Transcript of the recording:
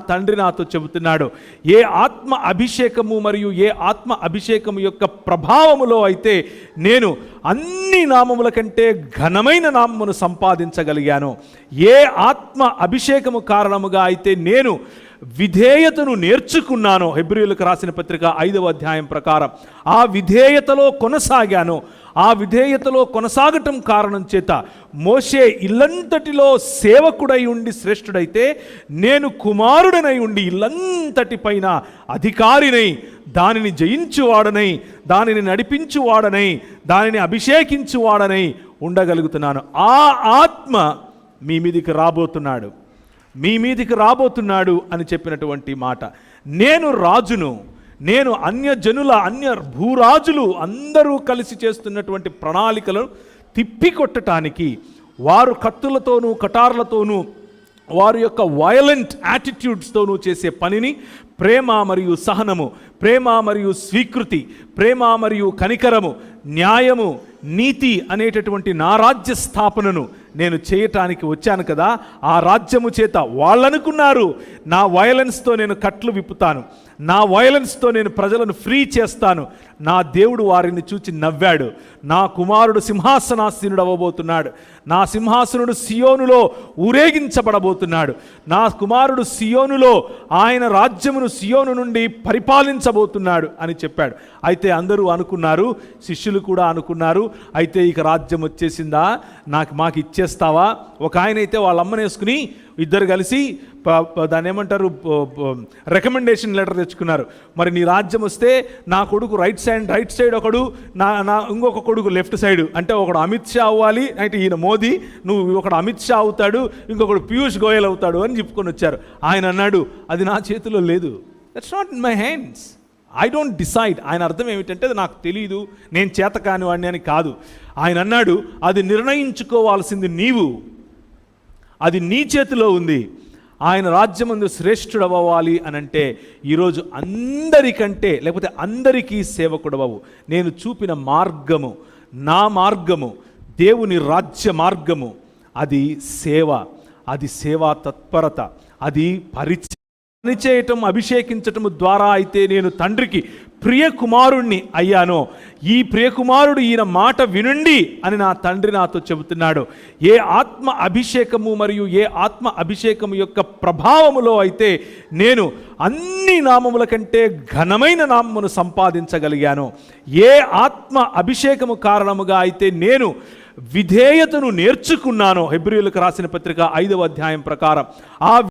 తండ్రి నాతో చెబుతున్నాడు. ఏ ఆత్మ అభిషేకము మరియు ఏ ఆత్మ అభిషేకము యొక్క ప్రభావములో అయితే నేను అన్ని నామముల కంటే ఘనమైన నామమును సంపాదించగలిగాను, ఏ ఆత్మ అభిషేకము కారణముగా అయితే నేను విధేయతను నేర్చుకున్నాను, హెబ్రీయులకు రాసిన పత్రిక 5వ అధ్యాయం ప్రకారం ఆ విధేయతలో కొనసాగాను. ఆ విధేయతలో కొనసాగటం కారణం చేత మోషే ఇల్లంతటిలో సేవకుడై ఉండి శ్రేష్ఠుడైతే, నేను కుమారుడనై ఉండి ఇల్లంతటి పైన అధికారినై, దానిని జయించువాడనై, దానిని నడిపించువాడనై, దానిని అభిషేకించువాడనై ఉండగలుగుతున్నాను. ఆ ఆత్మ మీ మీదికి రాబోతున్నాడు, మీ మీదికి రాబోతున్నాడు అని చెప్పినటువంటి మాట. నేను రాజును, నేను అన్యజనుల భూరాజులు అందరూ కలిసి చేస్తున్నటువంటి ప్రణాళికలను తిప్పికొట్టడానికి, వారు కత్తులతోనూ కటార్లతోనూ వారి యొక్క వయలెంట్ యాటిట్యూడ్స్తోనూ చేసే పనిని ప్రేమ మరియు సహనము, ప్రేమ మరియు స్వీకృతి, ప్రేమ మరియు కనికరము, న్యాయము, నీతి అనేటటువంటి నా రాజ్య స్థాపనను నేను చేయటానికి వచ్చాను కదా. ఆ రాజ్యము చేత వాళ్ళనుకున్నారు నా వయలెన్స్తో నేను కట్లు విప్పుతాను, నా వయలెన్స్తో నేను ప్రజలను ఫ్రీ చేస్తాను. నా దేవుడు వారిని చూచి నవ్వాడు. నా కుమారుడు సింహాసనాసీనుడు అవ్వబోతున్నాడు, నా సింహాసనుడు సియోనులో ఊరేగించబడబోతున్నాడు, నా కుమారుడు సియోనులో ఆయన రాజ్యమును సియోను నుండి పరిపాలించబోతున్నాడు అని చెప్పాడు. అయితే అందరూ అనుకున్నారు, శిష్యులు కూడా అనుకున్నారు, అయితే ఇక రాజ్యం వచ్చేసిందా, మాకు ఇచ్చేస్తావా? ఒక ఆయన అయితే వాళ్ళ అమ్మనేసుకుని ఇద్దరు కలిసి దాన్ని ఏమంటారు, రికమెండేషన్ లెటర్ తెచ్చుకున్నారు. మరి నీ రాజ్యం వస్తే నా కొడుకు రైట్ సైడ్ ఒకడు, నా ఇంకొక కొడుకు లెఫ్ట్ సైడ్, అంటే ఒకడు అమిత్ షా అవ్వాలి, అంటే ఈయన మోదీ, నువ్వు ఒకడు అమిత్ షా అవుతాడు, ఇంకొకడు పీయూష్ గోయల్ అవుతాడు అని చెప్పుకొని వచ్చారు. ఆయన అన్నాడు, అది నా చేతిలో లేదు, that's not in my hands, I don't decide. ఆయన అర్థం ఏమిటంటే అది నాకు తెలియదు, నేను చేత కానివాడిని అని కాదు. ఆయన అన్నాడు, అది నిర్ణయించుకోవాల్సింది నీవు, అది నీ చేతిలో ఉంది. ఆయన రాజ్యమందు శ్రేష్ఠుడు అవ్వాలి అని అంటే ఈరోజు అందరికంటే, లేకపోతే అందరికీ సేవకుడవవు. నేను చూపిన మార్గము, నా మార్గము, దేవుని రాజ్య మార్గము, అది సేవ, అది సేవా తత్పరత, అది పనిచేయటం, అభిషేకించటము ద్వారా అయితే నేను తండ్రికి ప్రియకుమారుణ్ణి అయ్యానో, ఈ ప్రియకుమారుడు ఈయన మాట వినండి అని నా తండ్రి నాతో చెబుతున్నాడు. ఏ ఆత్మ అభిషేకము మరియు ఏ ఆత్మ అభిషేకము యొక్క ప్రభావములో అయితే నేను అన్ని నామముల కంటే ఘనమైన నామమును సంపాదించగలిగాను, ఏ ఆత్మ అభిషేకము కారణముగా అయితే నేను విధేయతను నేర్చుకున్నానో, హెబ్రీయులకు రాసిన పత్రిక 5వ అధ్యాయం ప్రకారం ఆ